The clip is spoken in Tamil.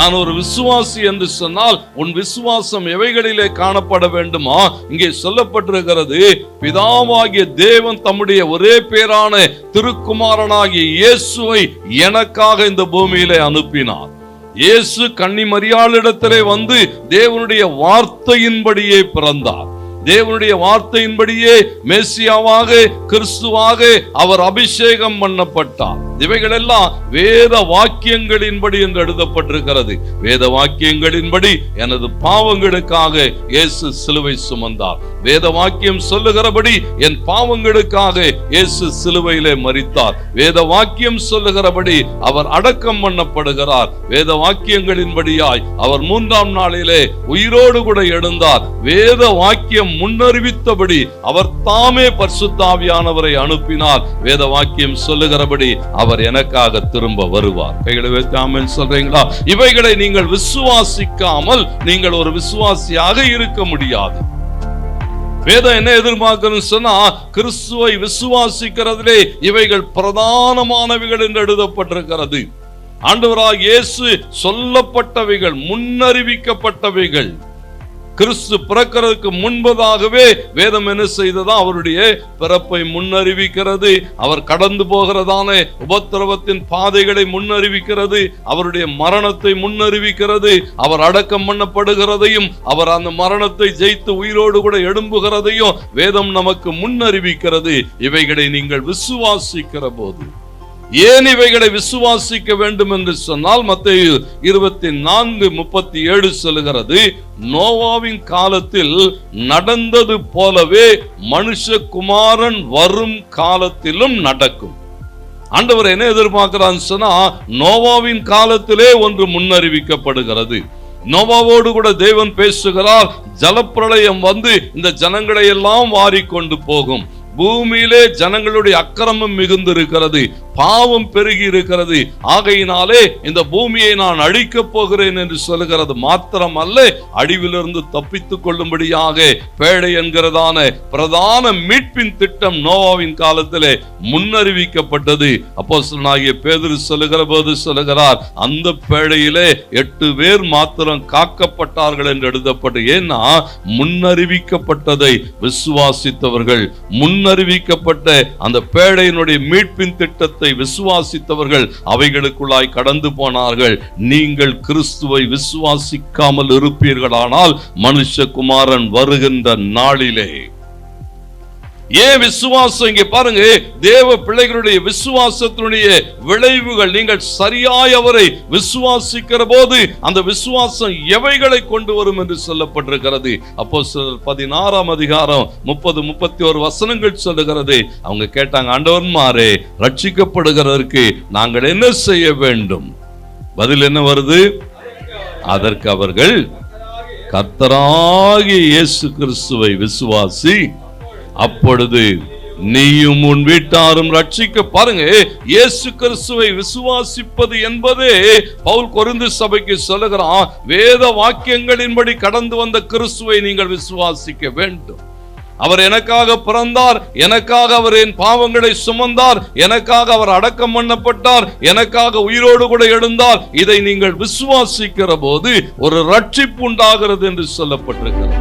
நான் ஒரு விசுவாசி என்று சொன்னால் உன் விசுவாசம் எவைகளிலே காணப்பட வேண்டுமா? இங்கே சொல்லப்பட்டிருக்கிறது, பிதாவாகிய தேவன் தம்முடைய ஒரே பேரான திருக்குமாரனாகிய இயேசுவை எனக்காக இந்த பூமியிலே அனுப்பினார். இயேசு கன்னி மரியாளிடத்திலே வந்து தேவனுடைய வார்த்தையின்படியே பிறந்தார். தேவனுடைய வார்த்தையின்படியே மேசியாவாக, கிறிஸ்துவாக அவர் அபிஷேகம் பண்ணப்பட்டார். இவைகள் எல்லாம் வேத வாக்கியங்களின்படி என்று எழுதப்பட்டிருக்கிறது. வேத வாக்கியங்களின்படி எனது பாவங்களுக்காக இயேசு சிலுவை சுமந்தார். வேத வாக்கியம் சொல்லுகிறபடி என் பாவங்களுக்காக இயேசு சிலுவையிலே மரித்தார். வேத வாக்கியம் சொல்லுகிறபடி அவர் அடக்கம் பண்ணப்படுகிறார். வேத வாக்கியங்களின்படியாய் அவர் 3ஆம் நாளிலே உயிரோடு கூட எழுந்தார். வேத வாக்கியம் முன்னறிவித்தபடி அவர் தாமே பரிசுத்த ஆவியானவரை அனுப்பினார். வேத வாக்கியம் சொல்லுகிறபடி அவர் எனக்காக திரும்ப வருவார். கைகளை வைத்து ஆமென் சொல்றீங்களா? இவைகளை நீங்கள் விசுவாசிக்காமல் நீங்கள் ஒரு விசுவாசியாக இருக்க முடியாது. வேதம் என்ன எதிர்பார்க்கணும் சொன்னா, கிறிஸ்துவை விசுவாசிக்கிறதிலே இவைகள் பிரதானமானவைகள் என்று எழுதப்பட்டிருக்கிறது. ஆண்டவராகிய இயேசு சொல்லப்பட்டவைகள், முன்னறிவிக்கப்பட்டவைகள். கிறிஸ்து பிறக்கிறதுக்கு முன்பதாகவே வேதம் என்ன செய்ததா? அவருடைய பிறப்பை முன்னறிவிக்கிறது. அவர் கடந்து போகிறதான உபத்திரவத்தின் பாதைகளை முன்னறிவிக்கிறது. அவருடைய மரணத்தை முன்னறிவிக்கிறது. அவர் அடக்கம் பண்ணப்படுகிறதையும் அவர் அந்த மரணத்தை ஜெயித்து உயிரோடு கூட எழும்புகிறதையும் வேதம் நமக்கு முன்னறிவிக்கிறது. இவைகளை நீங்கள் விசுவாசிக்கிற போது, ஏன் இவைகளை விசுவாசிக்க வேண்டும் என்று சொன்னால், மத்தேயு 24:37 சொல்லுகிறது, நோவாவின் காலத்தில் நடந்தது போலவே மனுஷகுமாரன் வரும் காலத்திலும் நடக்கும். ஆண்டவர் என்ன எதிர்பார்க்கிறான்னு சொன்னா, நோவாவின் காலத்திலே ஒன்று முன்னறிவிக்கப்படுகிறது. நோவாவோடு கூட தேவன் பேசுகிறார். ஜலப்பிரளயம் வந்து இந்த ஜனங்களை எல்லாம் வாரிக்கொண்டு போகும். பூமியிலே ஜனங்களுடைய அக்கிரமம் மிகுந்திருக்கிறது, பாவம் பெருகி இருக்கிறது. ஆகையினாலே இந்த பூமியை நான் அழிக்கப் போகிறேன் என்று சொல்லுகிறது. மாத்திரமல்ல, அழிவிலிருந்து தப்பித்துக் கொள்ளும்படியாக பேழை என்கிறதான பிரதான மீட்பின் திட்டம் நோவாவின் காலத்திலே முன்னறிவிக்கப்பட்டது. அப்போஸ்தலனாகிய பேதுரு சொல்லுகிற போது சொல்லுகிறார், அந்த பேழையிலே 8 பேர் மாத்திரம் காக்கப்பட்டார்கள் என்று எழுதப்பட்டு. ஏன்னா முன்னறிவிக்கப்பட்டதை விசுவாசித்தவர்கள், முன்னறிவிக்கப்பட்ட அந்த பேழையினுடைய மீட்பின் திட்டத்தை விசுவாசித்தவர்கள் அவைகளுக்குள்ளாய் கடந்து போனார்கள். நீங்கள் கிறிஸ்துவை விசுவாசிக்காமல் இருப்பீர்களானால் மனுஷகுமாரன் வருகின்ற நாளிலே. ஏன் விசுவாசம்? இங்கே பாருங்க, தேவ பிள்ளைகளுடைய விசுவாசத்தினுடைய விளைவுகள். நீங்கள் சரியாய் அவரை விசுவாசிக்கிற போது அந்த விசுவாசம் எவைகளை கொண்டு வரும் என்று சொல்லப்பட்டிருக்கிறது. அப்போஸ்தலர் 16ஆம் அதிகாரம் 30-31 வசனங்கள் சொல்லுகிறது. அவங்க கேட்டாங்க, ஆண்டவன்மாரே, ரட்சிக்கப்படுகிறதற்கு நாங்கள் என்ன செய்ய வேண்டும்? பதில் என்ன வருது? அதற்கு அவர்கள் கர்த்தராகிய இயேசு கிறிஸ்துவை விசுவாசி, அப்பொழுது நீயும் உன் வீட்டாரும் ரட்சிக்க. பாருங்க, இயேசு கிறிஸ்துவை விசுவாசிப்பது என்பதே பவுல் கொரிந்து சபைக்கு சொல்லுகிறான், வேத வாக்கியங்களின்படி கடந்து வந்த கிறிஸ்துவை நீங்கள் விசுவாசிக்க வேண்டும். அவர் எனக்காக பிறந்தார், எனக்காக அவர் என் பாவங்களை சுமந்தார், எனக்காக அவர் அடக்கம் பண்ணப்பட்டார், எனக்காக உயிரோடு கூட எழுந்தார். இதை நீங்கள் விசுவாசிக்கிற போது ஒரு ரட்சிப்பு உண்டாகிறது என்று சொல்லப்பட்டிருக்கிறது.